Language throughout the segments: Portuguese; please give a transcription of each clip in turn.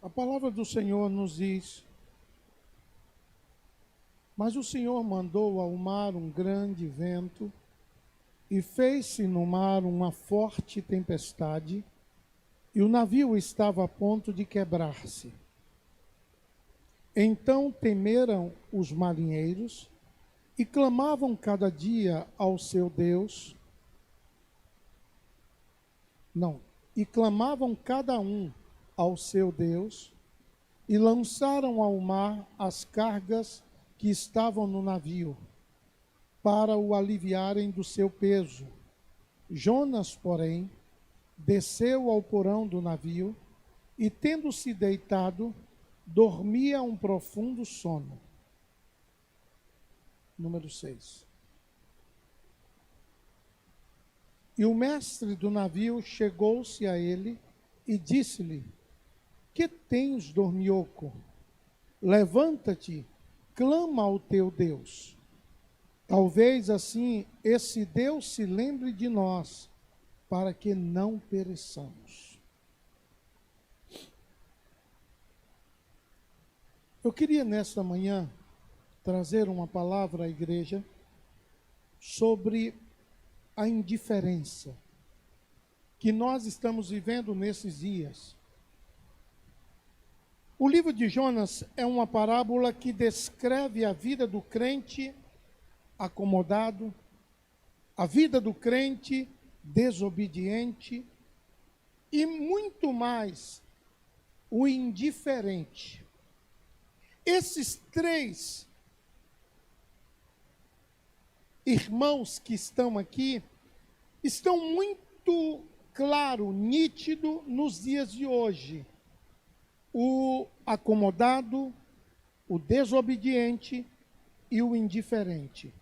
A palavra do Senhor nos diz: mas o Senhor mandou ao mar um grande vento e fez-se no mar uma forte tempestade, e o navio estava a ponto de quebrar-se. Então temeram os marinheiros e clamavam cada dia ao seu Deus. E clamavam cada um ao seu Deus, e lançaram ao mar as cargas que estavam no navio, para o aliviarem do seu peso. Jonas, porém, desceu ao porão do navio e, tendo-se deitado, dormia um profundo sono. Número 6. E o mestre do navio chegou-se a ele e disse-lhe: que tens, dormioco? Levanta-te, clama ao teu Deus. Talvez assim esse Deus se lembre de nós, para que não pereçamos. Eu queria nesta manhã trazer uma palavra à igreja sobre a indiferença que nós estamos vivendo nesses dias. O livro de Jonas é uma parábola que descreve a vida do crente acomodado, a vida do crente desobediente e muito mais, o indiferente. Esses três irmãos que estão aqui estão muito claro, nítido nos dias de hoje. O acomodado, o desobediente e o indiferente.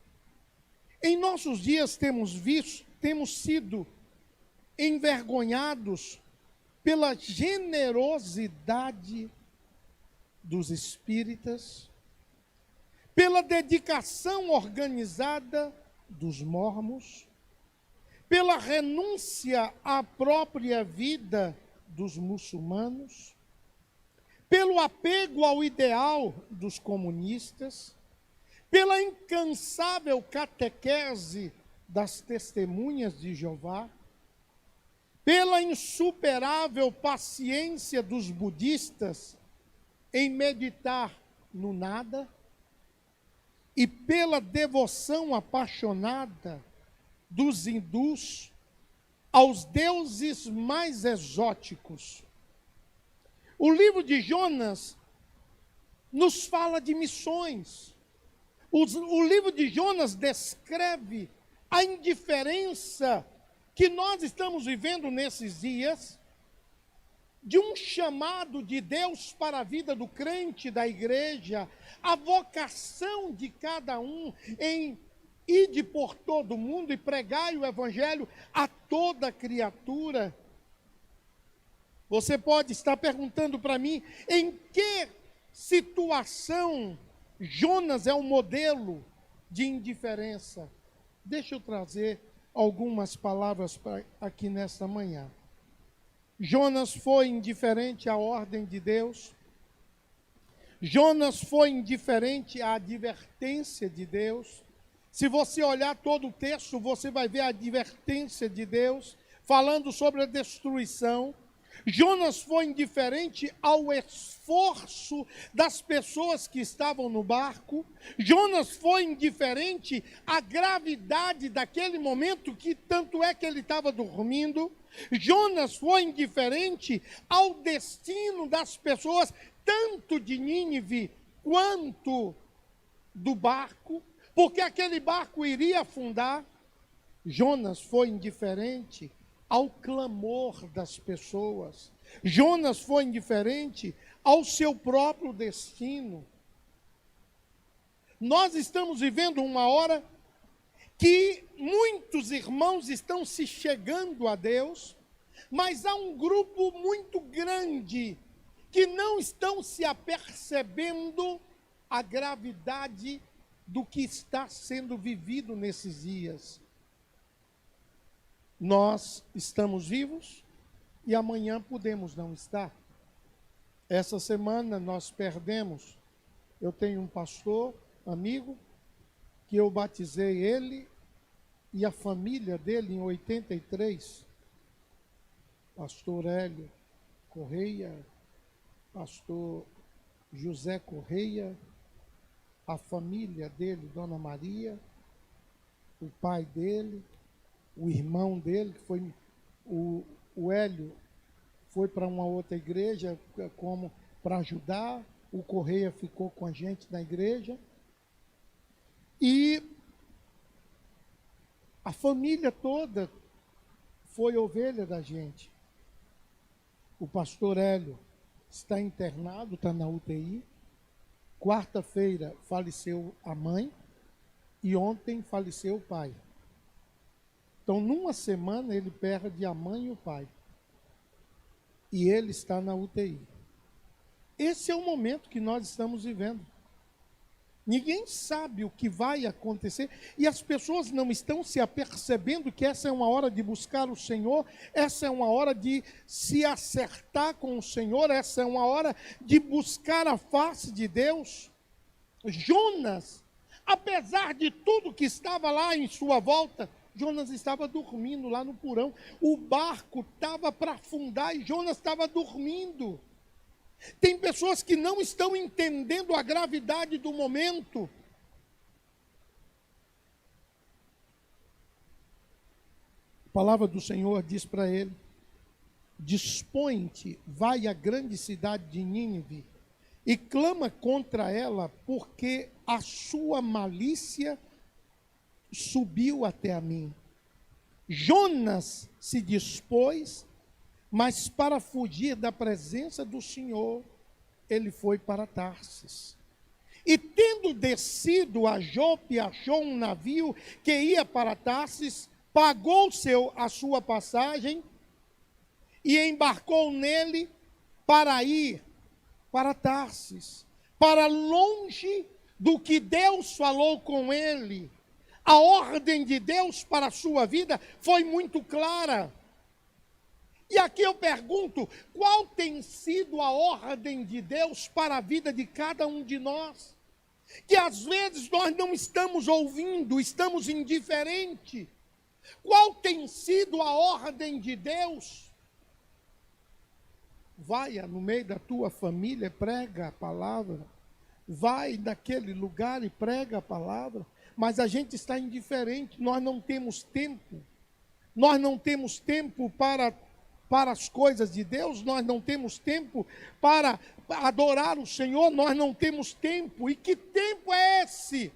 Em nossos dias temos sido envergonhados pela generosidade dos espíritas, pela dedicação organizada dos mormons, pela renúncia à própria vida dos muçulmanos, pelo apego ao ideal dos comunistas, pela incansável catequese das testemunhas de Jeová, pela insuperável paciência dos budistas em meditar no nada, e pela devoção apaixonada dos hindus aos deuses mais exóticos. O livro de Jonas nos fala de missões. O livro de Jonas descreve a indiferença que nós estamos vivendo nesses dias, de um chamado de Deus para a vida do crente, da igreja, a vocação de cada um em ide por todo o mundo e pregai o evangelho a toda criatura. Você pode estar perguntando para mim, em que situação Jonas é um modelo de indiferença? Deixa eu trazer algumas palavras aqui nesta manhã. Jonas foi indiferente à ordem de Deus. Jonas foi indiferente à advertência de Deus. Se você olhar todo o texto, você vai ver a advertência de Deus, falando sobre a destruição. Jonas foi indiferente ao esforço das pessoas que estavam no barco. Jonas foi indiferente à gravidade daquele momento, que tanto é que ele estava dormindo. Jonas foi indiferente ao destino das pessoas, tanto de Nínive quanto do barco, porque aquele barco iria afundar. Jonas foi indiferente ao clamor das pessoas. Jonas foi indiferente ao seu próprio destino. Nós estamos vivendo uma hora que muitos irmãos estão se chegando a Deus, mas há um grupo muito grande que não estão se apercebendo a gravidade do que está sendo vivido nesses dias. Nós estamos vivos e amanhã podemos não estar. Essa semana nós perdemos, eu tenho um pastor, amigo, que eu batizei ele e a família dele em 83, pastor Hélio Correia, pastor José Correia, a família dele, Dona Maria, o pai dele, o irmão dele, que foi o Hélio, foi para uma outra igreja como para ajudar, o Correia ficou com a gente na igreja, e a família toda foi ovelha da gente. O pastor Hélio está internado, está na UTI. Quarta-feira faleceu a mãe e ontem faleceu o pai. Então, numa semana, ele perde a mãe e o pai. E ele está na UTI. Esse é o momento que nós estamos vivendo. Ninguém sabe o que vai acontecer e as pessoas não estão se apercebendo que essa é uma hora de buscar o Senhor, essa é uma hora de se acertar com o Senhor, essa é uma hora de buscar a face de Deus. Jonas, apesar de tudo que estava lá em sua volta, Jonas estava dormindo lá no porão. O barco estava para afundar e Jonas estava dormindo. Tem pessoas que não estão entendendo a gravidade do momento. A palavra do Senhor diz para ele: dispõe-te, vai à grande cidade de Nínive e clama contra ela, porque a sua malícia subiu até a mim. Jonas se dispôs, mas para fugir da presença do Senhor, ele foi para Tarsis. E tendo descido a Jope, achou um navio que ia para Tarsis, pagou a sua passagem e embarcou nele para ir para Tarsis, para longe do que Deus falou com ele. A ordem de Deus para a sua vida foi muito clara. E aqui eu pergunto, qual tem sido a ordem de Deus para a vida de cada um de nós? Que às vezes nós não estamos ouvindo, estamos indiferentes. Qual tem sido a ordem de Deus? Vai no meio da tua família, prega a palavra. Vai naquele lugar e prega a palavra. Mas a gente está indiferente, nós não temos tempo. Nós não temos tempo para as coisas de Deus, nós não temos tempo para adorar o Senhor, nós não temos tempo. E que tempo é esse?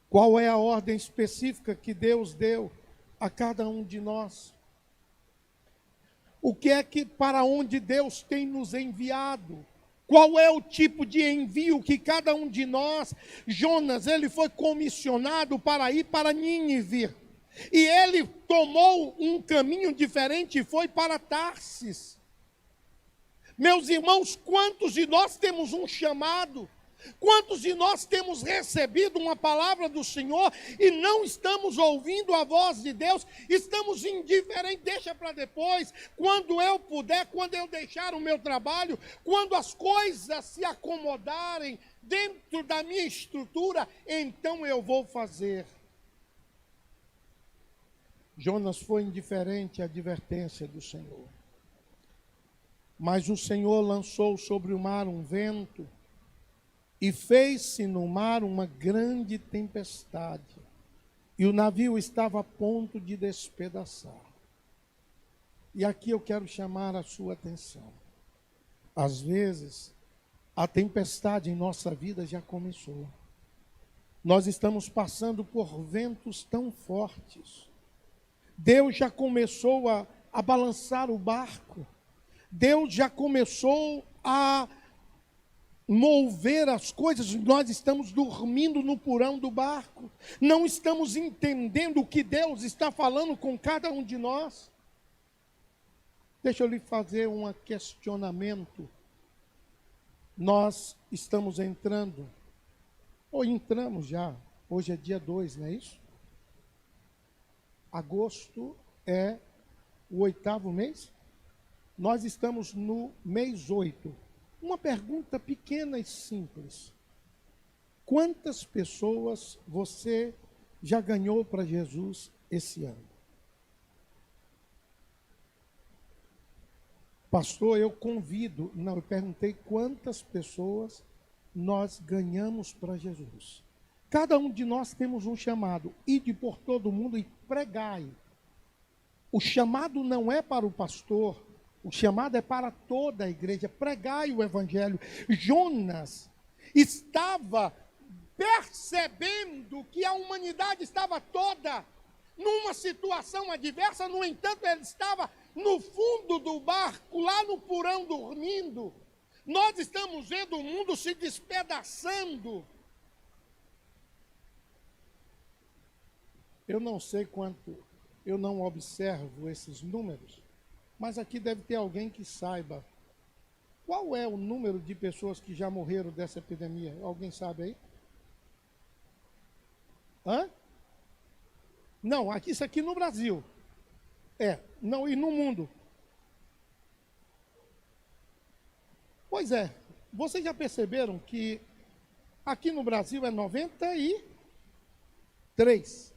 Qual é a ordem específica que Deus deu a cada um de nós? O que é que, para onde Deus tem nos enviado? Qual é o tipo de envio que cada um de nós, Jonas, ele foi comissionado para ir para Nínive. E ele tomou um caminho diferente e foi para Tarsis. Meus irmãos, quantos de nós temos um chamado? Quantos de nós temos recebido uma palavra do Senhor e não estamos ouvindo a voz de Deus? Estamos indiferentes, deixa para depois, quando eu puder, quando eu deixar o meu trabalho, quando as coisas se acomodarem dentro da minha estrutura, então eu vou fazer. Jonas foi indiferente à advertência do Senhor. Mas o Senhor lançou sobre o mar um vento e fez-se no mar uma grande tempestade. E o navio estava a ponto de despedaçar. E aqui eu quero chamar a sua atenção. Às vezes, a tempestade em nossa vida já começou. Nós estamos passando por ventos tão fortes. Deus já começou a balançar o barco. Deus já começou a mover as coisas. Nós estamos dormindo no porão do barco. Não estamos entendendo o que Deus está falando com cada um de nós. Deixa eu lhe fazer um questionamento. Nós estamos entrando, ou entramos já, hoje é dia 2, não é isso? Agosto é o 8º mês? Nós estamos no mês 8. Uma pergunta pequena e simples. Quantas pessoas você já ganhou para Jesus esse ano? Pastor, eu convido. Não, eu perguntei quantas pessoas nós ganhamos para Jesus. Cada um de nós temos um chamado. Ide por todo mundo e pregai. O chamado não é para o pastor, o chamado é para toda a igreja. Pregai o evangelho. Jonas estava percebendo que a humanidade estava toda numa situação adversa, no entanto, ele estava no fundo do barco, lá no porão, dormindo. Nós estamos vendo o mundo se despedaçando. Eu não sei quanto, eu não observo esses números, mas aqui deve ter alguém que saiba. Qual é o número de pessoas que já morreram dessa epidemia? Alguém sabe aí? Hã? Não, aqui, isso aqui no Brasil. Não, e no mundo. Pois é, vocês já perceberam que aqui no Brasil é 93.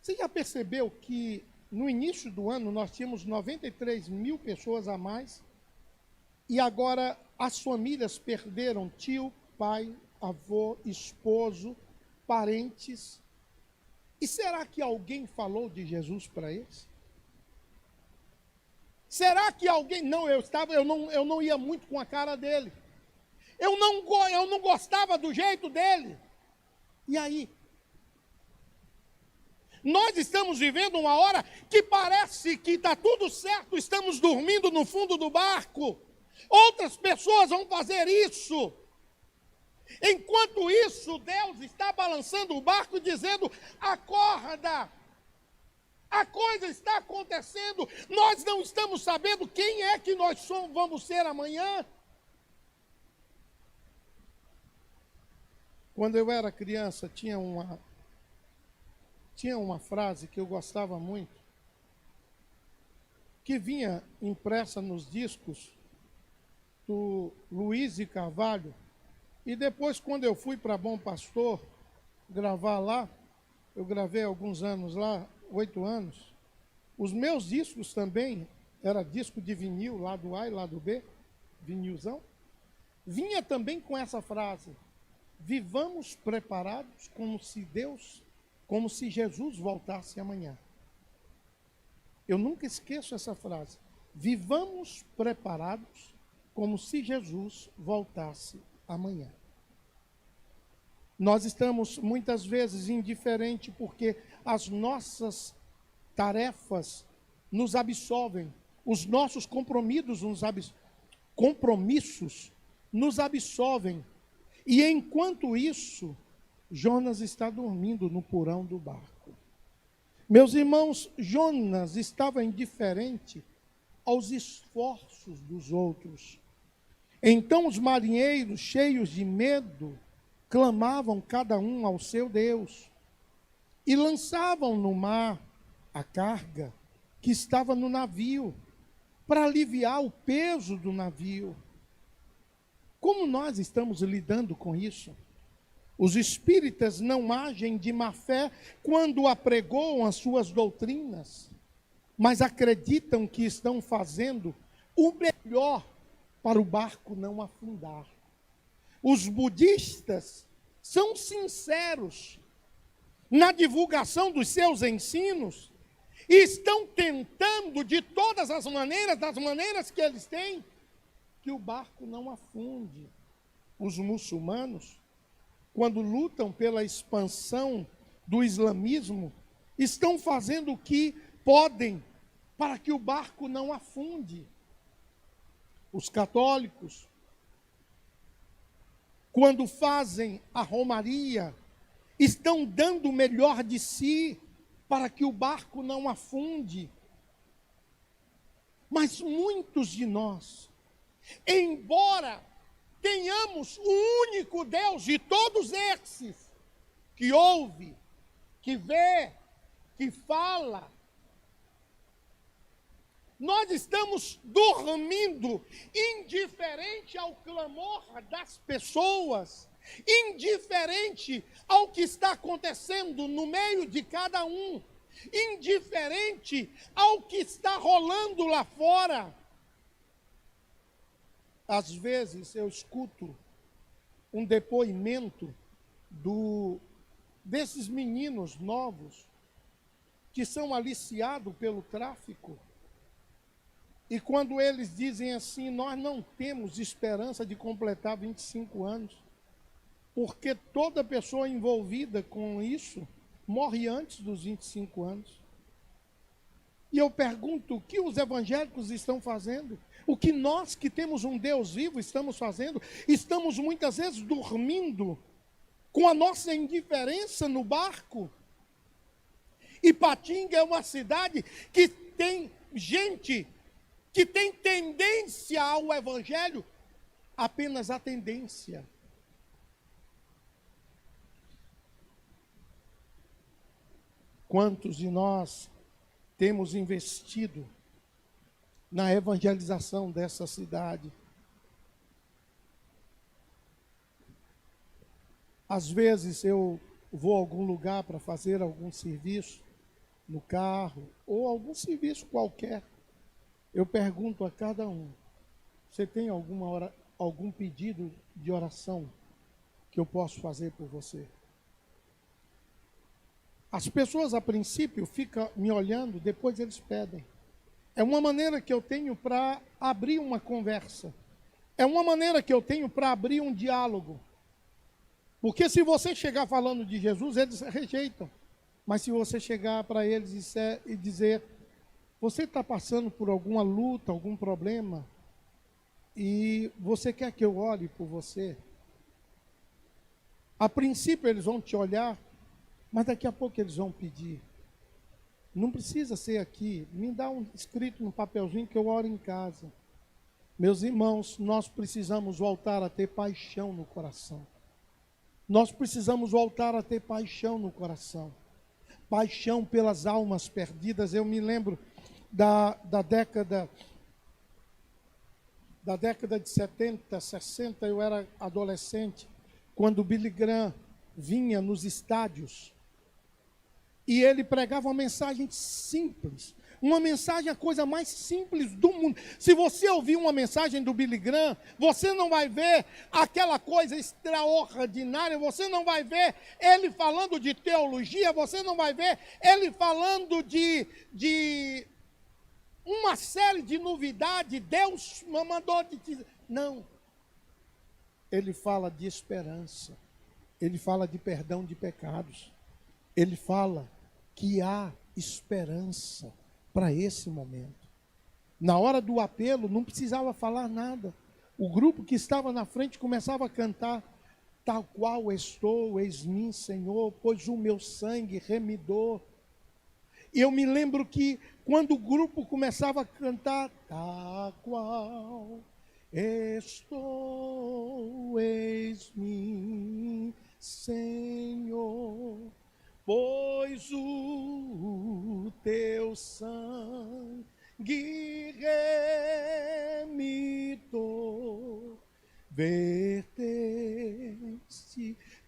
Você já percebeu que no início do ano nós tínhamos 93 mil pessoas a mais e agora as famílias perderam tio, pai, avô, esposo, parentes. E será que alguém falou de Jesus para eles? Será que alguém... Não, eu não ia muito com a cara dele. Eu não gostava do jeito dele. E aí? Nós estamos vivendo uma hora que parece que está tudo certo, estamos dormindo no fundo do barco. Outras pessoas vão fazer isso. Enquanto isso, Deus está balançando o barco dizendo: acorda, a coisa está acontecendo, nós não estamos sabendo quem é que nós vamos ser amanhã. Quando eu era criança, tinha uma frase que eu gostava muito, que vinha impressa nos discos do Luiz e Carvalho. E depois, quando eu fui para Bom Pastor gravar lá, eu gravei alguns anos lá, 8 anos, os meus discos também, era disco de vinil, lado A e lado B, vinilzão, vinha também com essa frase: vivamos preparados como se Jesus voltasse amanhã. Eu nunca esqueço essa frase. Vivamos preparados como se Jesus voltasse amanhã. Nós estamos muitas vezes indiferentes porque as nossas tarefas nos absolvem, os nossos compromissos nos absolvem. E enquanto isso, Jonas está dormindo no porão do barco. Meus irmãos, Jonas estava indiferente aos esforços dos outros. Então os marinheiros, cheios de medo, clamavam cada um ao seu Deus e lançavam no mar a carga que estava no navio, para aliviar o peso do navio. Como nós estamos lidando com isso? Os espíritas não agem de má fé quando apregoam as suas doutrinas, mas acreditam que estão fazendo o melhor para o barco não afundar. Os budistas são sinceros na divulgação dos seus ensinos e estão tentando de todas as maneiras, das maneiras que eles têm, que o barco não afunde. Os muçulmanos, quando lutam pela expansão do islamismo, estão fazendo o que podem para que o barco não afunde. Os católicos, quando fazem a romaria, estão dando o melhor de si para que o barco não afunde. Mas muitos de nós, embora tenhamos o único Deus de todos esses, que ouve, que vê, que fala, Nós estamos dormindo, indiferente ao clamor das pessoas, indiferente ao que está acontecendo no meio de cada um, indiferente ao que está rolando lá fora. Às vezes eu escuto um depoimento desses meninos novos que são aliciados pelo tráfico. E quando eles dizem assim, nós não temos esperança de completar 25 anos, porque toda pessoa envolvida com isso morre antes dos 25 anos. E eu pergunto, o que os evangélicos estão fazendo? O que nós que temos um Deus vivo estamos fazendo? Estamos muitas vezes dormindo com a nossa indiferença no barco. Ipatinga é uma cidade que tem gente que tem tendência ao evangelho, apenas a tendência. Quantos de nós temos investido na evangelização dessa cidade? Às vezes eu vou a algum lugar para fazer algum serviço no carro, ou algum serviço qualquer. Eu pergunto a cada um, você tem algum pedido de oração que eu posso fazer por você? As pessoas, a princípio, ficam me olhando, depois eles pedem. É uma maneira que eu tenho para abrir uma conversa. É uma maneira que eu tenho para abrir um diálogo. Porque se você chegar falando de Jesus, eles rejeitam. Mas se você chegar para eles e dizer, você está passando por alguma luta, algum problema, e você quer que eu ore por você? A princípio eles vão te olhar, mas daqui a pouco eles vão pedir. Não precisa ser aqui, me dá um escrito no papelzinho que eu oro em casa. Meus irmãos, nós precisamos voltar a ter paixão no coração. Nós precisamos voltar a ter paixão no coração. Paixão pelas almas perdidas. Eu me lembro da década de 70, 60, eu era adolescente, quando o Billy Graham vinha nos estádios. E ele pregava uma mensagem simples. Uma mensagem, a coisa mais simples do mundo. Se você ouvir uma mensagem do Billy Graham, você não vai ver aquela coisa extraordinária, você não vai ver ele falando de teologia, você não vai ver ele falando de uma série de novidades. Deus mandou de dizer. Não. Ele fala de esperança. Ele fala de perdão de pecados. Ele fala que há esperança para esse momento. Na hora do apelo, não precisava falar nada. O grupo que estava na frente começava a cantar, tal qual estou, eis-me, Senhor, pois o meu sangue remidou. E eu me lembro que quando o grupo começava a cantar, tal qual estou, eis-me, Senhor, pois o teu sangue remidou, verteste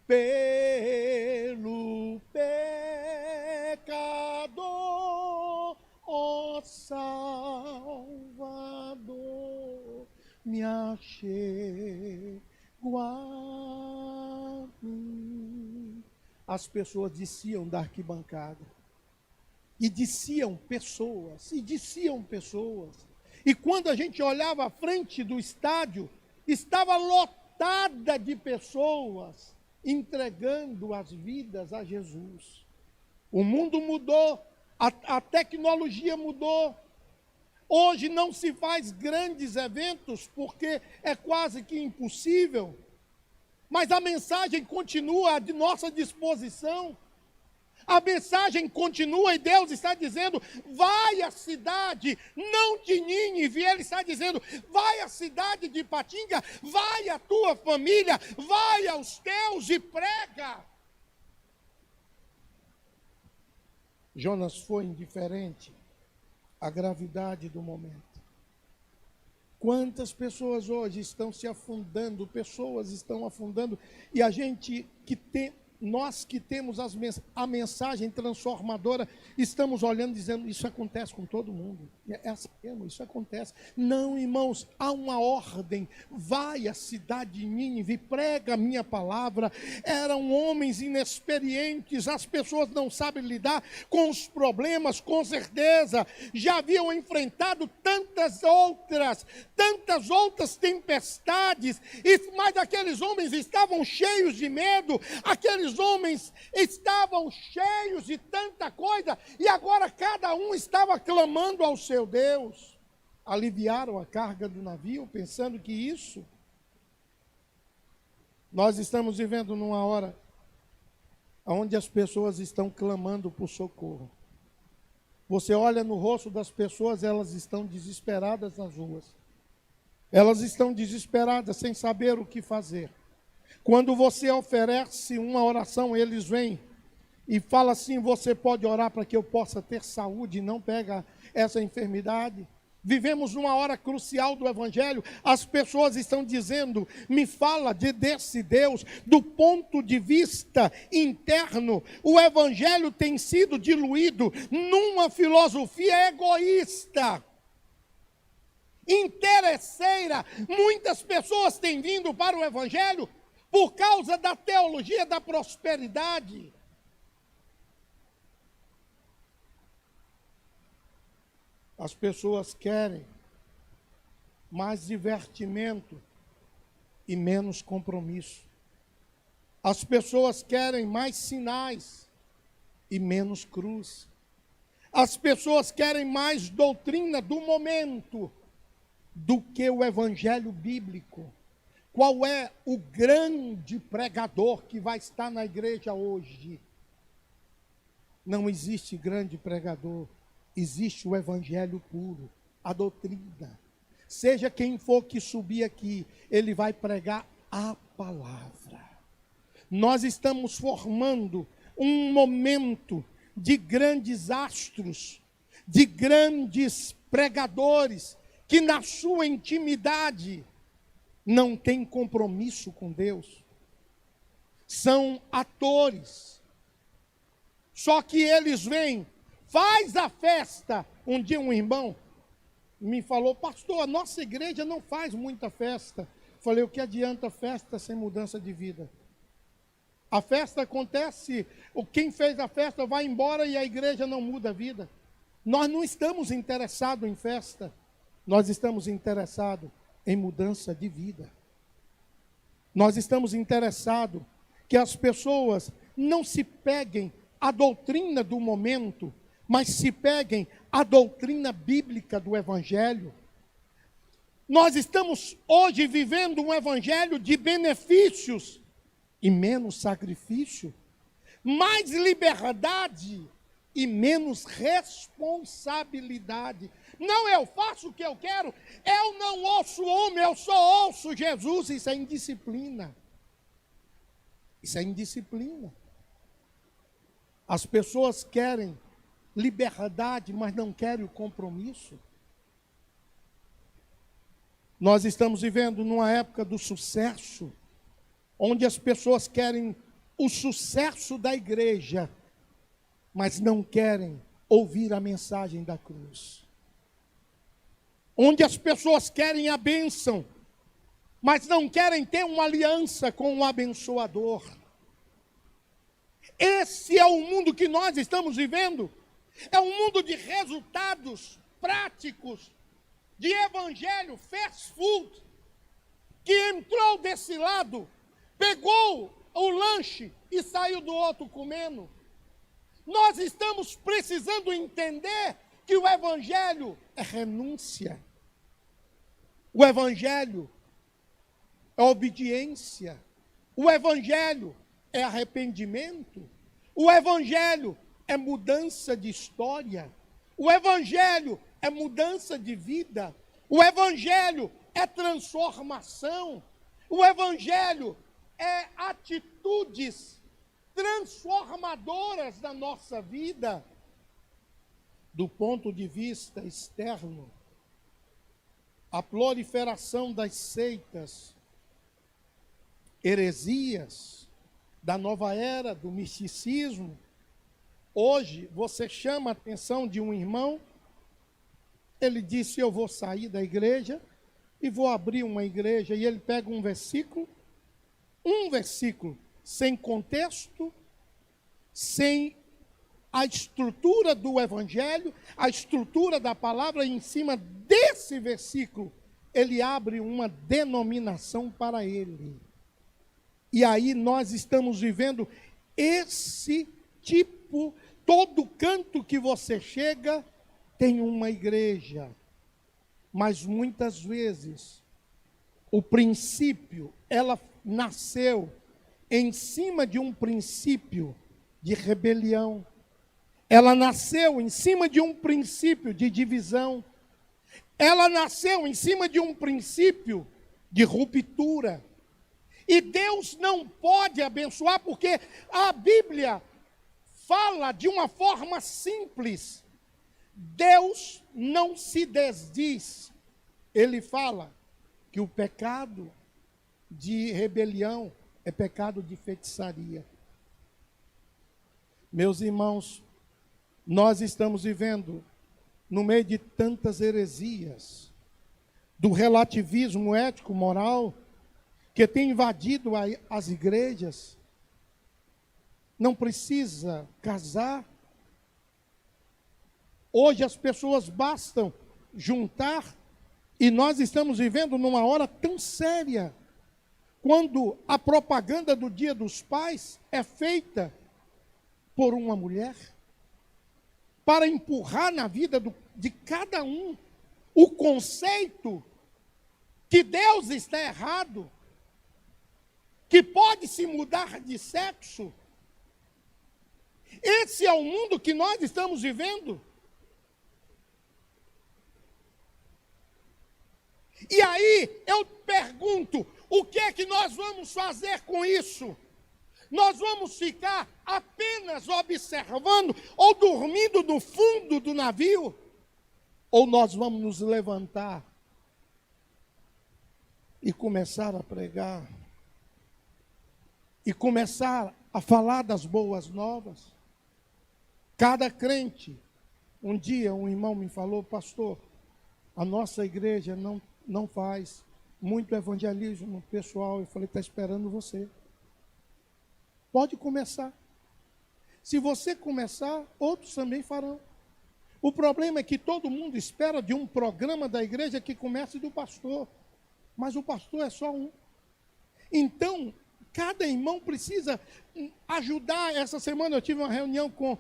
pelo pecador, ó Salvador, me achego a mim. As pessoas desciam da arquibancada. E desciam pessoas. E quando a gente olhava à frente do estádio, estava lotada de pessoas entregando as vidas a Jesus. O mundo mudou, a tecnologia mudou. Hoje não se faz grandes eventos porque é quase que impossível. Mas a mensagem continua à nossa disposição. A mensagem continua e Deus está dizendo, vai à cidade, não de Nínive, Ele está dizendo, vai à cidade de Ipatinga, vai à tua família, vai aos teus e prega. Jonas foi indiferente a gravidade do momento. Quantas pessoas hoje estão se afundando, pessoas estão afundando, e a gente que tem, nós que temos a mensagem transformadora, estamos olhando e dizendo, isso acontece com todo mundo. É assim mesmo, isso acontece. Não, irmãos, há uma ordem. Vai à cidade de Nínive, prega a minha palavra. Eram homens inexperientes, as pessoas não sabem lidar com os problemas, com certeza. Já haviam enfrentado tantas outras tempestades, mas aqueles homens estavam cheios de medo, aqueles homens estavam cheios de tanta coisa, e agora cada um estava clamando ao seu Deus. Aliviaram a carga do navio, pensando que isso... Nós estamos vivendo numa hora onde as pessoas estão clamando por socorro. Você olha no rosto das pessoas, elas estão desesperadas nas ruas. Elas estão desesperadas, sem saber o que fazer. Quando você oferece uma oração, eles vêm e falam assim, você pode orar para que eu possa ter saúde e não pega essa enfermidade. Vivemos numa hora crucial do Evangelho, as pessoas estão dizendo, me fala desse Deus, do ponto de vista interno. O Evangelho tem sido diluído numa filosofia egoísta, interesseira. Muitas pessoas têm vindo para o Evangelho por causa da teologia da prosperidade. As pessoas querem mais divertimento e menos compromisso. As pessoas querem mais sinais e menos cruz. As pessoas querem mais doutrina do momento do que o evangelho bíblico. Qual é o grande pregador que vai estar na igreja hoje? Não existe grande pregador. Existe o evangelho puro, a doutrina. Seja quem for que subir aqui, ele vai pregar a palavra. Nós estamos formando um momento de grandes astros, de grandes pregadores, que na sua intimidade não tem compromisso com Deus. São atores. Só que eles vêm, faz a festa. Um dia um irmão me falou, pastor, a nossa igreja não faz muita festa. Falei, o que adianta festa sem mudança de vida? A festa acontece, quem fez a festa vai embora e a igreja não muda a vida. Nós não estamos interessados em festa, nós estamos interessados em mudança de vida. Nós estamos interessados que as pessoas não se peguem à doutrina do momento, mas se peguem à doutrina bíblica do evangelho. Nós estamos hoje vivendo um evangelho de benefícios e menos sacrifício, mais liberdade e menos responsabilidade. Não, eu faço o que eu quero, eu não ouço homem, eu só ouço Jesus. Isso é indisciplina. Isso é indisciplina. As pessoas querem liberdade, mas não querem o compromisso. Nós estamos vivendo numa época do sucesso, onde as pessoas querem o sucesso da igreja, mas não querem ouvir a mensagem da cruz. Onde as pessoas querem a bênção, mas não querem ter uma aliança com o abençoador. Esse é o mundo que nós estamos vivendo. É um mundo de resultados práticos, de evangelho, fast food, que entrou desse lado, pegou o lanche e saiu do outro comendo. Nós estamos precisando entender que o evangelho é renúncia. O evangelho é obediência. O evangelho é arrependimento. O evangelho é mudança de história. O evangelho é mudança de vida. O evangelho é transformação. O evangelho é atitudes transformadoras da nossa vida. do ponto de vista externo, a proliferação das seitas, heresias, da nova era, do misticismo. Hoje, você chama a atenção de um irmão, ele disse, eu vou sair da igreja e vou abrir uma igreja, e ele pega um versículo sem contexto, sem a estrutura do evangelho, a estrutura da palavra, e em cima desse versículo, ele abre uma denominação para ele. E aí nós estamos vivendo esse tipo, todo canto que você chega, tem uma igreja. Mas muitas vezes, o princípio, ela nasceu em cima de um princípio de rebelião. Ela nasceu em cima de um princípio de divisão. Ela nasceu em cima de um princípio de ruptura. E Deus não pode abençoar, porque a Bíblia fala de uma forma simples. Deus não se desdiz. Ele fala que o pecado de rebelião é pecado de feitiçaria. Meus irmãos, nós estamos vivendo no meio de tantas heresias, do relativismo ético-moral, que tem invadido as igrejas. Não precisa casar. Hoje as pessoas bastam juntar, e nós estamos vivendo numa hora tão séria, quando a propaganda do Dia dos Pais é feita por uma mulher, para empurrar na vida de cada um o conceito que Deus está errado, que pode se mudar de sexo. Esse é o mundo que nós estamos vivendo. E aí eu pergunto, o que é que nós vamos fazer com isso? Nós vamos ficar apenas observando ou dormindo no fundo do navio? Ou nós vamos nos levantar e começar a pregar? E começar a falar das boas novas? Cada crente, um dia um irmão me falou, pastor, a nossa igreja não faz muito evangelismo pessoal. Eu falei, está esperando você. Pode começar. Se você começar, outros também farão. O problema é que todo mundo espera de um programa da igreja que comece do pastor. Mas o pastor é só um. Então, cada irmão precisa ajudar. Essa semana eu tive uma reunião com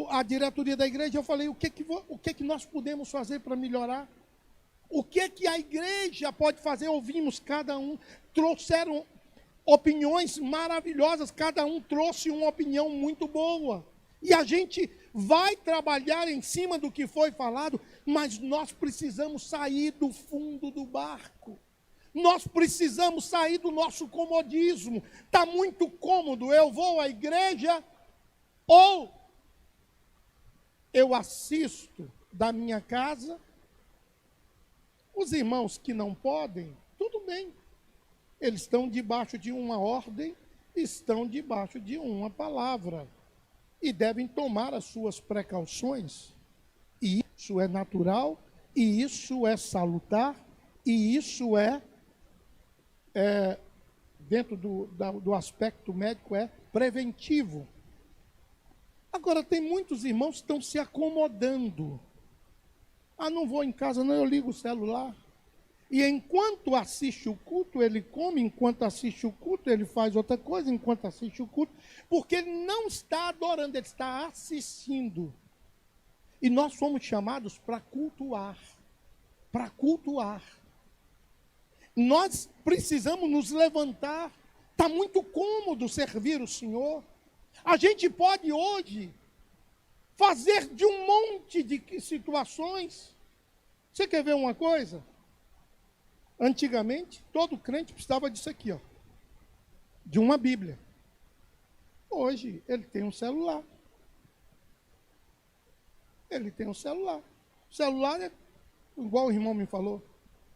a diretoria da igreja. Eu falei, o que que nós podemos fazer para melhorar? O que a igreja pode fazer? Ouvimos cada um, trouxeram opiniões maravilhosas, cada um trouxe uma opinião muito boa. E a gente vai trabalhar em cima do que foi falado, mas nós precisamos sair do fundo do barco. Nós precisamos sair do nosso comodismo. Está muito cômodo, eu vou à igreja ou eu assisto da minha casa. Os irmãos que não podem, tudo bem. Eles estão debaixo de uma ordem, estão debaixo de uma palavra. E devem tomar as suas precauções. E isso é natural, e isso é salutar, e isso dentro do aspecto médico, é preventivo. Agora, tem muitos irmãos que estão se acomodando. Ah, não vou em casa, não, eu ligo o celular. E enquanto assiste o culto, ele come, enquanto assiste o culto, ele faz outra coisa, enquanto assiste o culto, porque ele não está adorando, ele está assistindo. E nós fomos chamados para cultuar, para cultuar. Nós precisamos nos levantar. Está muito cômodo servir o Senhor. A gente pode hoje fazer de um monte de situações. Você quer ver uma coisa? Antigamente, todo crente precisava disso aqui, ó, de uma Bíblia. Hoje, ele tem um celular. Ele tem um celular. O celular é igual o irmão me falou.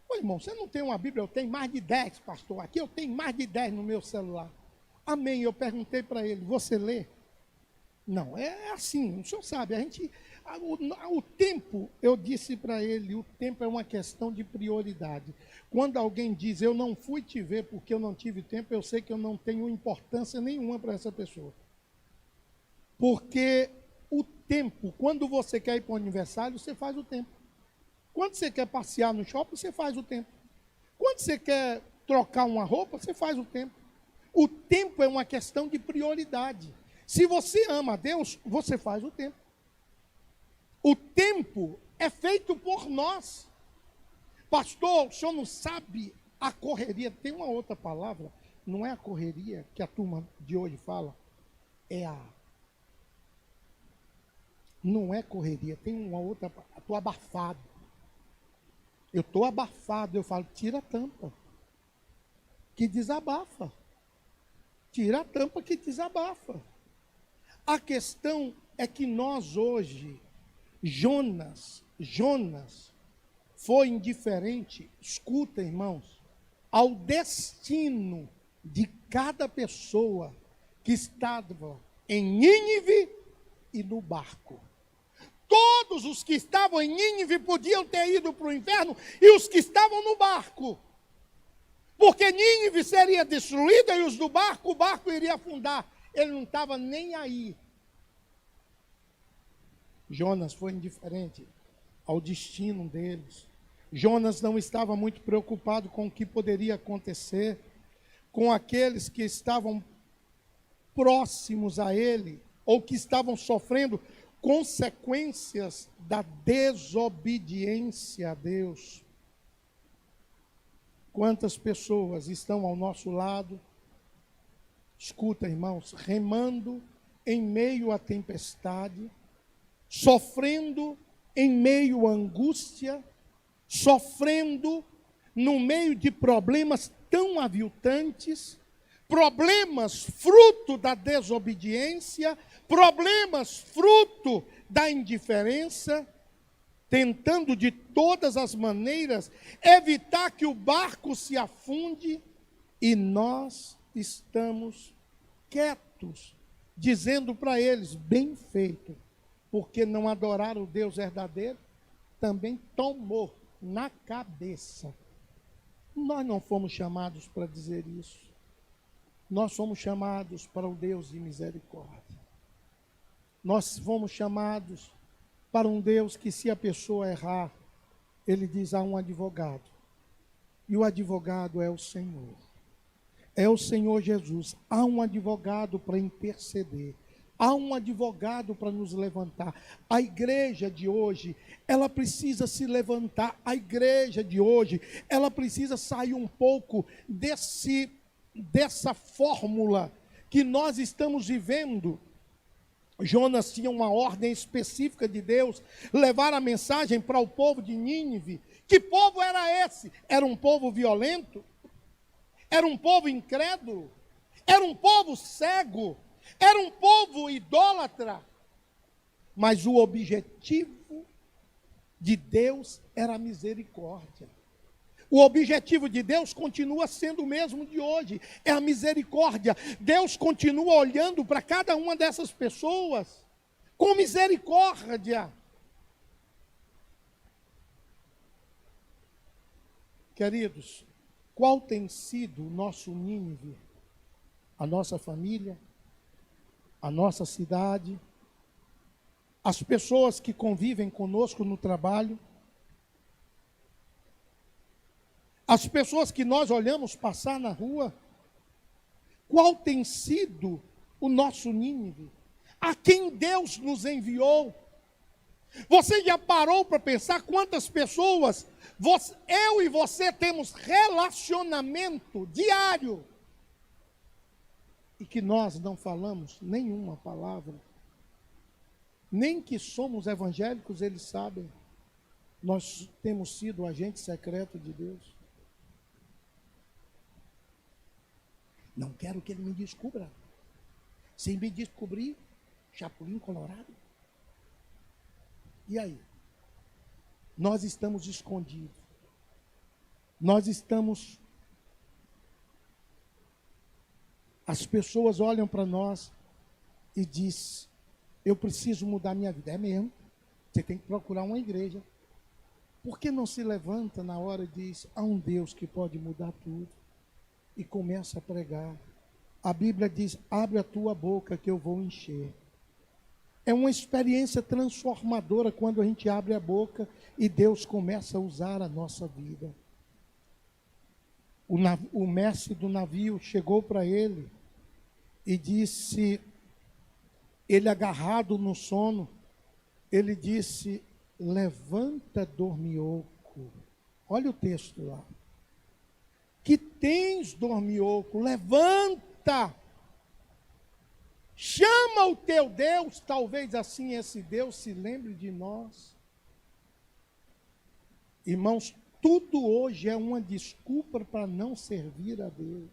Ô irmão, você não tem uma Bíblia? Eu tenho mais de 10, pastor. Aqui eu tenho mais de 10 no meu celular. Amém. Eu perguntei para ele, você lê? Não, é assim, o senhor sabe, o tempo, eu disse para ele, o tempo é uma questão de prioridade. Quando alguém diz, eu não fui te ver porque eu não tive tempo, eu sei que eu não tenho importância nenhuma para essa pessoa. Porque o tempo, quando você quer ir para o aniversário, você faz o tempo. Quando você quer passear no shopping, você faz o tempo. Quando você quer trocar uma roupa, você faz o tempo. O tempo é uma questão de prioridade. Se você ama a Deus, você faz o tempo. O tempo é feito por nós. Pastor, o senhor não sabe a correria. Tem uma outra palavra, não é a correria que a turma de hoje fala, não é correria, tem uma outra, estou abafado. Eu estou abafado, eu falo, tira a tampa, que desabafa. Tira a tampa que desabafa. A questão é que nós hoje, Jonas foi indiferente, escuta, irmãos, ao destino de cada pessoa que estava em Nínive e no barco. Todos os que estavam em Nínive podiam ter ido para o inferno e os que estavam no barco. Porque Nínive seria destruída e os do barco, o barco iria afundar. Ele não estava nem aí. Jonas foi indiferente ao destino deles. Jonas não estava muito preocupado com o que poderia acontecer com aqueles que estavam próximos a ele ou que estavam sofrendo consequências da desobediência a Deus. Quantas pessoas estão ao nosso lado, escuta, irmãos, remando em meio à tempestade, sofrendo em meio à angústia, sofrendo no meio de problemas tão aviltantes, problemas fruto da desobediência, problemas fruto da indiferença, tentando de todas as maneiras evitar que o barco se afunde, e nós estamos quietos, dizendo para eles, bem feito, porque não adoraram o Deus verdadeiro, também tomou na cabeça. Nós não fomos chamados para dizer isso. Nós fomos chamados para o Deus de misericórdia. Nós fomos chamados para um Deus que, se a pessoa errar, ele diz, há um advogado. E o advogado é o Senhor. É o Senhor Jesus. Há um advogado para interceder. Há um advogado para nos levantar. A igreja de hoje, ela precisa se levantar. A igreja de hoje, ela precisa sair um pouco dessa fórmula que nós estamos vivendo. Jonas tinha uma ordem específica de Deus, levar a mensagem para o povo de Nínive. Que povo era esse? Era um povo violento? Era um povo incrédulo? Era um povo cego? Era um povo idólatra? Mas o objetivo de Deus era a misericórdia. O objetivo de Deus continua sendo o mesmo de hoje, é a misericórdia. Deus continua olhando para cada uma dessas pessoas com misericórdia. Queridos, qual tem sido o nosso Nínive? A nossa família, a nossa cidade, as pessoas que convivem conosco no trabalho, as pessoas que nós olhamos passar na rua. Qual tem sido o nosso Nínive? A quem Deus nos enviou? Você já parou para pensar quantas pessoas eu e você temos relacionamento diário e que nós não falamos nenhuma palavra? Nem que somos evangélicos, eles sabem. Nós temos sido agente secreto de Deus. Não quero que ele me descubra. Se me descobrir, Chapulinho Colorado. E aí? Nós estamos escondidos. Nós estamos... As pessoas olham para nós e dizem, eu preciso mudar minha vida. É mesmo. Você tem que procurar uma igreja. Por que não se levanta na hora e diz, há um Deus que pode mudar tudo? E começa a pregar. A Bíblia diz, abre a tua boca que eu vou encher. É uma experiência transformadora quando a gente abre a boca e Deus começa a usar a nossa vida. O mestre do navio chegou para ele e disse, ele agarrado no sono, ele disse, levanta, dormioco. Olha o texto lá. Que tens, dormioco? Levanta. Chama o teu Deus. Talvez assim esse Deus se lembre de nós. Irmãos, tudo hoje é uma desculpa para não servir a Deus.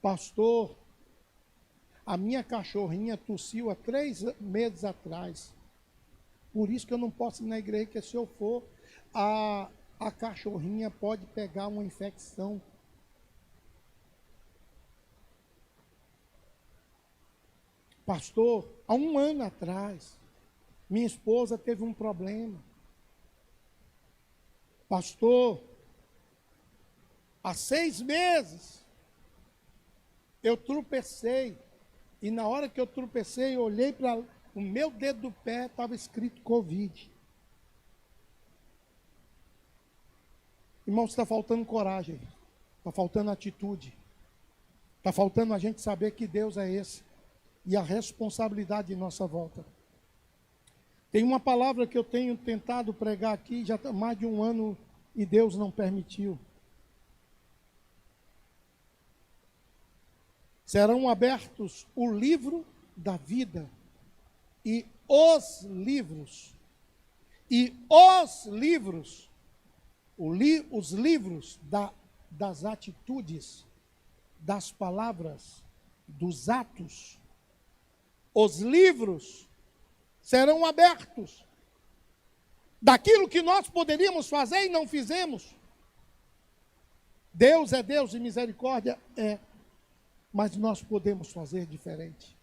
Pastor, a minha cachorrinha tossiu há 3 meses atrás. Por isso que eu não posso ir na igreja, porque se eu for, a cachorrinha pode pegar uma infecção. Pastor, há 1 ano atrás, minha esposa teve um problema. Pastor, há 6 meses, eu tropecei. E na hora que eu tropecei, eu olhei para o meu dedo do pé, estava escrito Covid. Irmão, está faltando coragem, está faltando atitude, está faltando a gente saber que Deus é esse e a responsabilidade em nossa volta. Tem uma palavra que eu tenho tentado pregar aqui já há mais de 1 ano e Deus não permitiu. Serão abertos o livro da vida e os livros. E os livros, os livros das atitudes, das palavras, dos atos, os livros serão abertos. Daquilo que nós poderíamos fazer e não fizemos. Deus é Deus e misericórdia é. Mas nós podemos fazer diferente.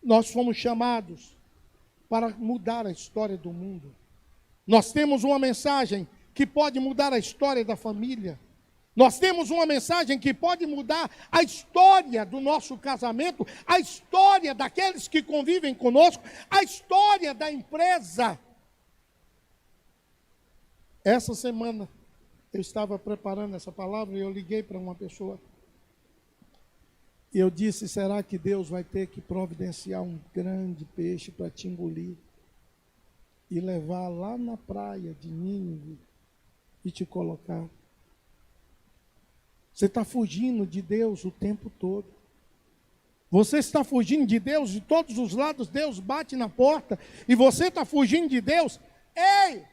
Nós fomos chamados para mudar a história do mundo. Nós temos uma mensagem que pode mudar a história da família. Nós temos uma mensagem que pode mudar a história do nosso casamento, a história daqueles que convivem conosco, a história da empresa. Essa semana eu estava preparando essa palavra e eu liguei para uma pessoa. E eu disse, será que Deus vai ter que providenciar um grande peixe para te engolir e levar lá na praia de Nínive e te colocar? Você está fugindo de Deus o tempo todo. Você está fugindo de Deus de todos os lados, Deus bate na porta e você está fugindo de Deus. Ei!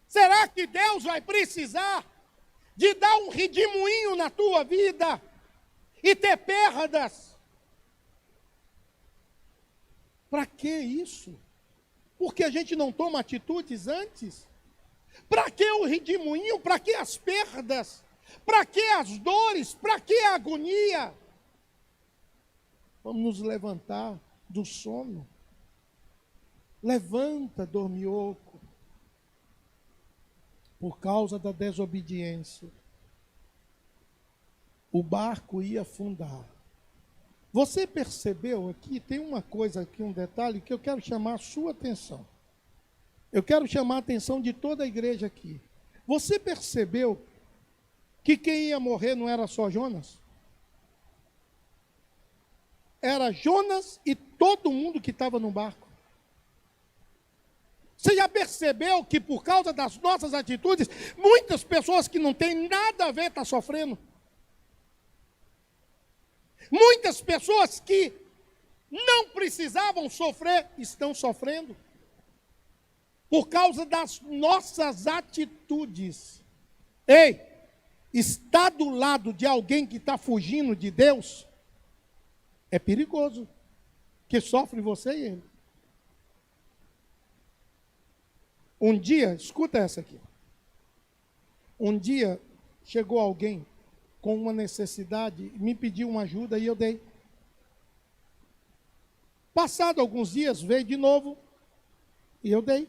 Será que Deus vai precisar de dar um redemoinho na tua vida e ter perdas? Para que isso? Porque a gente não toma atitudes antes? Para que o redemoinho? Para que as perdas? Para que as dores? Para que a agonia? Vamos nos levantar do sono. Levanta, dormioco. Por causa da desobediência, o barco ia afundar. Você percebeu aqui, tem uma coisa aqui, um detalhe que eu quero chamar a sua atenção. Eu quero chamar a atenção de toda a igreja aqui. Você percebeu que quem ia morrer não era só Jonas? Era Jonas e todo mundo que estava no barco. Você já percebeu que por causa das nossas atitudes, muitas pessoas que não têm nada a ver estão sofrendo? Muitas pessoas que não precisavam sofrer, estão sofrendo. Por causa das nossas atitudes. Ei, está do lado de alguém que está fugindo de Deus, é perigoso, que sofre você e ele. Um dia, escuta essa aqui. Um dia chegou alguém com uma necessidade, me pediu uma ajuda e eu dei. Passado alguns dias, veio de novo e eu dei.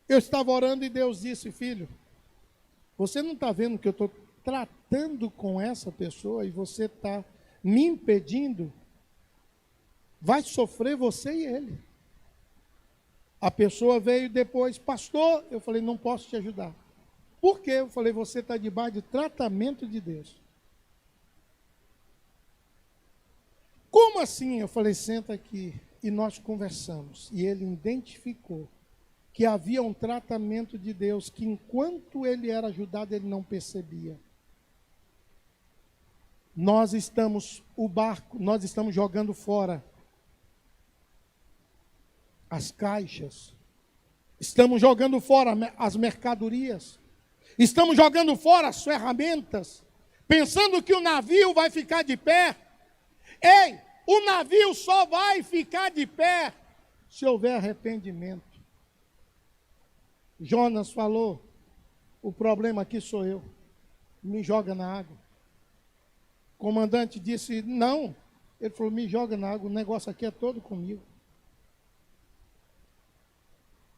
Eu estava orando e Deus disse: filho, você não está vendo que eu estou tratando com essa pessoa e você está me impedindo? Vai sofrer você e ele. A pessoa veio depois: pastor, eu falei: não posso te ajudar. Por quê? Eu falei: você está debaixo de tratamento de Deus. Como assim? Eu falei: senta aqui. E nós conversamos. E ele identificou que havia um tratamento de Deus que enquanto ele era ajudado, ele não percebia. Nós estamos jogando fora as caixas, estamos jogando fora as mercadorias, estamos jogando fora as ferramentas, pensando que o navio vai ficar de pé. Ei, o navio só vai ficar de pé se houver arrependimento. Jonas falou: o problema aqui sou eu, me joga na água. O comandante disse: não. Ele falou: me joga na água, o negócio aqui é todo comigo.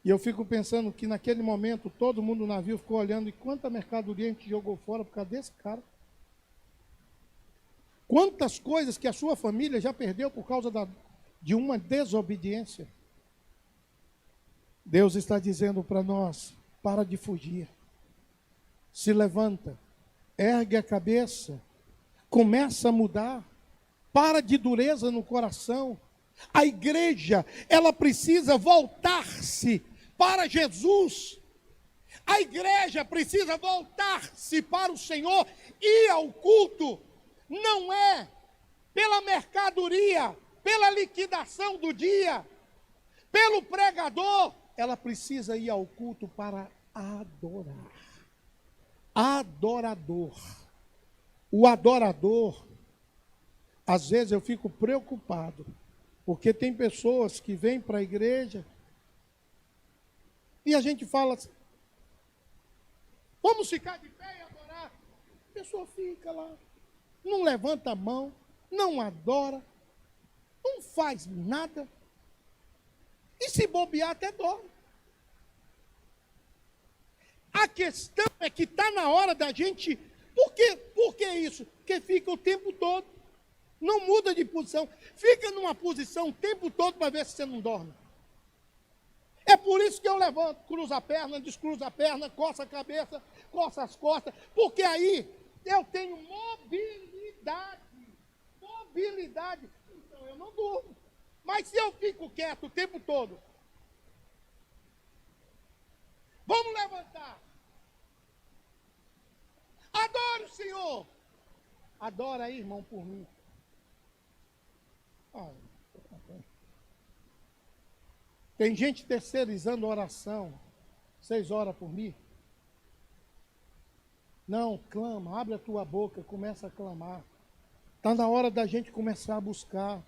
E eu fico pensando que naquele momento todo mundo no navio ficou olhando, e quanta mercadoria a gente jogou fora por causa desse cara. Quantas coisas que a sua família já perdeu por causa de uma desobediência. Deus está dizendo para nós: para de fugir. Se levanta, ergue a cabeça, começa a mudar, para de dureza no coração. A igreja, ela precisa voltar-se para Jesus. A igreja precisa voltar-se para o Senhor, ir ao culto. Não é pela mercadoria, pela liquidação do dia, pelo pregador. Ela precisa ir ao culto para adorar. Adorador. O adorador, às vezes eu fico preocupado, porque tem pessoas que vêm para a igreja e a gente fala assim: vamos ficar de pé e adorar. A pessoa fica lá, não levanta a mão, não adora, não faz nada. E se bobear, até dorme. A questão é que está na hora da gente... Por que isso? Porque fica o tempo todo. Não muda de posição. Fica numa posição o tempo todo para ver se você não dorme. É por isso que eu levanto, cruzo a perna, descruzo a perna, coço a cabeça, coço as costas. Porque aí eu tenho mobilidade. Mobilidade. Então eu não durmo. Mas se eu fico quieto o tempo todo, vamos levantar. Adore o Senhor. Adora aí, irmão, por mim. Tem gente terceirizando oração. 6 horas por mim. Não, clama, abre a tua boca, começa a clamar. Está na hora da gente começar a buscar.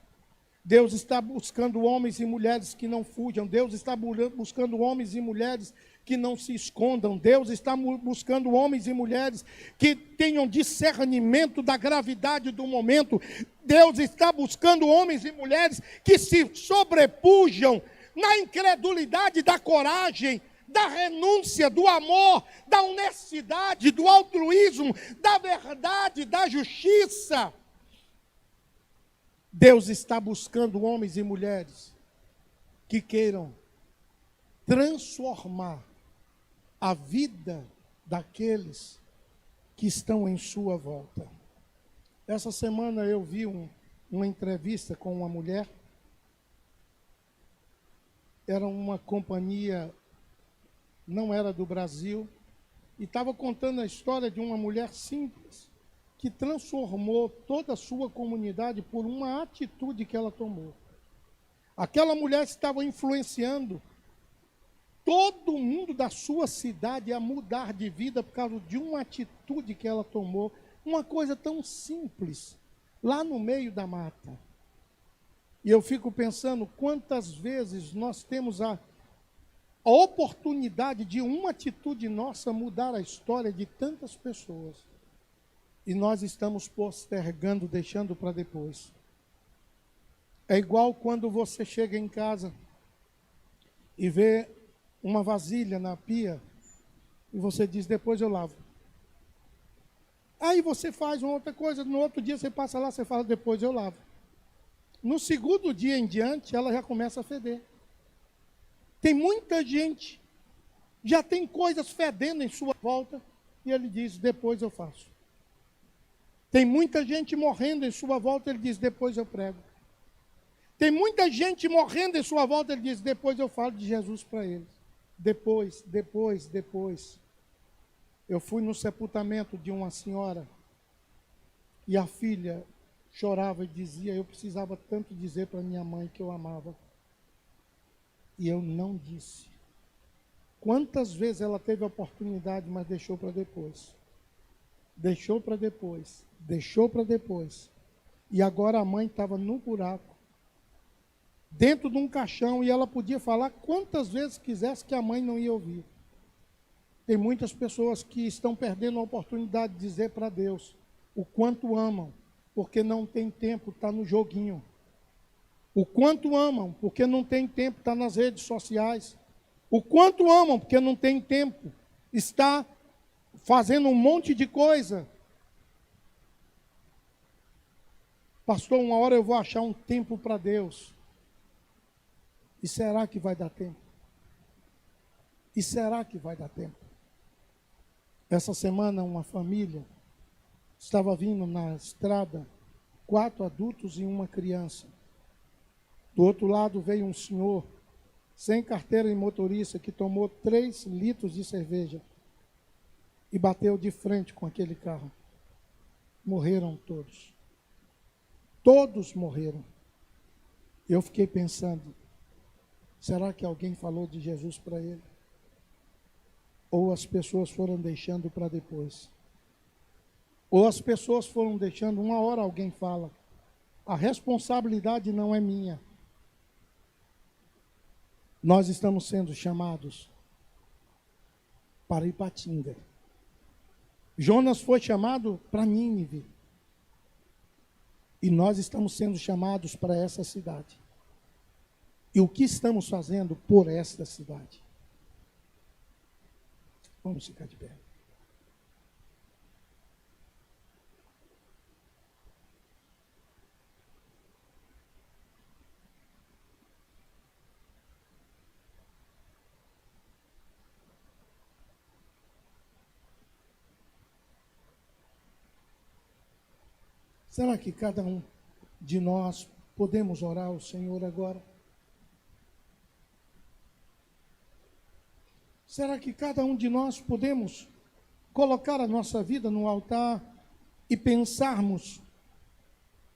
Deus está buscando homens e mulheres que não fujam. Deus está buscando homens e mulheres que não se escondam. Deus está buscando homens e mulheres que tenham discernimento da gravidade do momento. Deus está buscando homens e mulheres que se sobrepujam na incredulidade da coragem, da renúncia, do amor, da honestidade, do altruísmo, da verdade, da justiça. Deus está buscando homens e mulheres que queiram transformar a vida daqueles que estão em sua volta. Essa semana eu vi uma entrevista com uma mulher. Era uma companhia, não era do Brasil, e estava contando a história de uma mulher simples, que transformou toda a sua comunidade por uma atitude que ela tomou. Aquela mulher estava influenciando todo mundo da sua cidade a mudar de vida por causa de uma atitude que ela tomou, uma coisa tão simples, lá no meio da mata. E eu fico pensando quantas vezes nós temos a oportunidade de uma atitude nossa mudar a história de tantas pessoas. E nós estamos postergando, deixando para depois. É igual quando você chega em casa e vê uma vasilha na pia e você diz, depois eu lavo. Aí você faz uma outra coisa, no outro dia você passa lá, você fala, depois eu lavo. No segundo dia em diante, ela já começa a feder. Tem muita gente, já tem coisas fedendo em sua volta, e ele diz, depois eu faço. Tem muita gente morrendo em sua volta, ele diz, depois eu prego. Tem muita gente morrendo em sua volta, ele diz, depois eu falo de Jesus para eles. Depois. Eu fui no sepultamento de uma senhora, e a filha chorava e dizia, eu precisava tanto dizer para minha mãe que eu amava. E eu não disse. Quantas vezes ela teve a oportunidade, mas deixou para depois. Deixou para depois. E agora a mãe estava no buraco, dentro de um caixão, e ela podia falar quantas vezes quisesse que a mãe não ia ouvir. Tem muitas pessoas que estão perdendo a oportunidade de dizer para Deus o quanto amam, porque não tem tempo, está no joguinho. O quanto amam, porque não tem tempo, está nas redes sociais. O quanto amam, porque não tem tempo, está fazendo um monte de coisa. Pastor, uma hora eu vou achar um tempo para Deus. E será que vai dar tempo? Essa semana uma família estava vindo na estrada, 4 adultos e uma criança. Do outro lado veio um senhor, sem carteira de motorista, que tomou 3 litros de cerveja e bateu de frente com aquele carro. Morreram todos. Todos morreram. Eu fiquei pensando, será que alguém falou de Jesus para ele? Ou as pessoas foram deixando para depois? Ou as pessoas foram deixando, uma hora alguém fala, a responsabilidade não é minha. Nós estamos sendo chamados para Ipatinga. Jonas foi chamado para Nínive. E nós estamos sendo chamados para essa cidade. E o que estamos fazendo por esta cidade? Vamos ficar de pé. Será que cada um de nós podemos orar ao Senhor agora? Será que cada um de nós podemos colocar a nossa vida no altar e pensarmos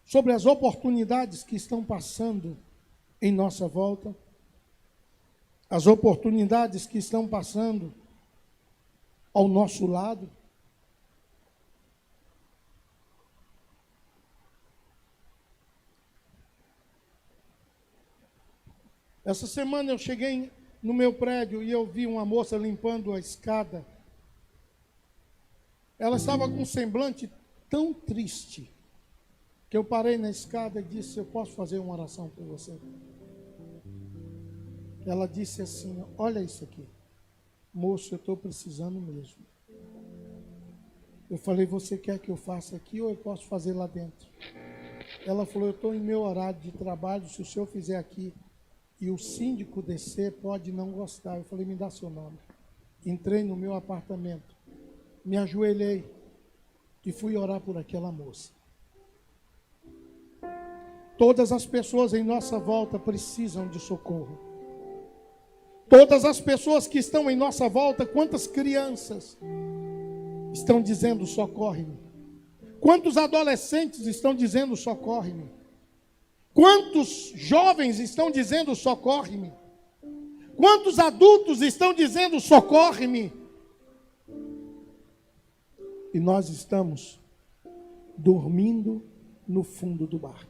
sobre as oportunidades que estão passando em nossa volta? As oportunidades que estão passando ao nosso lado? Essa semana eu cheguei no meu prédio e eu vi uma moça limpando a escada. Ela estava com um semblante tão triste que eu parei na escada e disse, eu posso fazer uma oração por você? Ela disse assim, olha isso aqui. Moço, eu estou precisando mesmo. Eu falei, você quer que eu faça aqui ou eu posso fazer lá dentro? Ela falou, eu estou em meu horário de trabalho, se o senhor fizer aqui e o síndico descer, pode não gostar. Eu falei, me dá seu nome. Entrei no meu apartamento, me ajoelhei e fui orar por aquela moça. Todas as pessoas em nossa volta precisam de socorro. Todas as pessoas que estão em nossa volta, quantas crianças estão dizendo, socorre-me? Quantos adolescentes estão dizendo, socorre-me? Quantos jovens estão dizendo, socorre-me? Quantos adultos estão dizendo, socorre-me? E nós estamos dormindo no fundo do barco.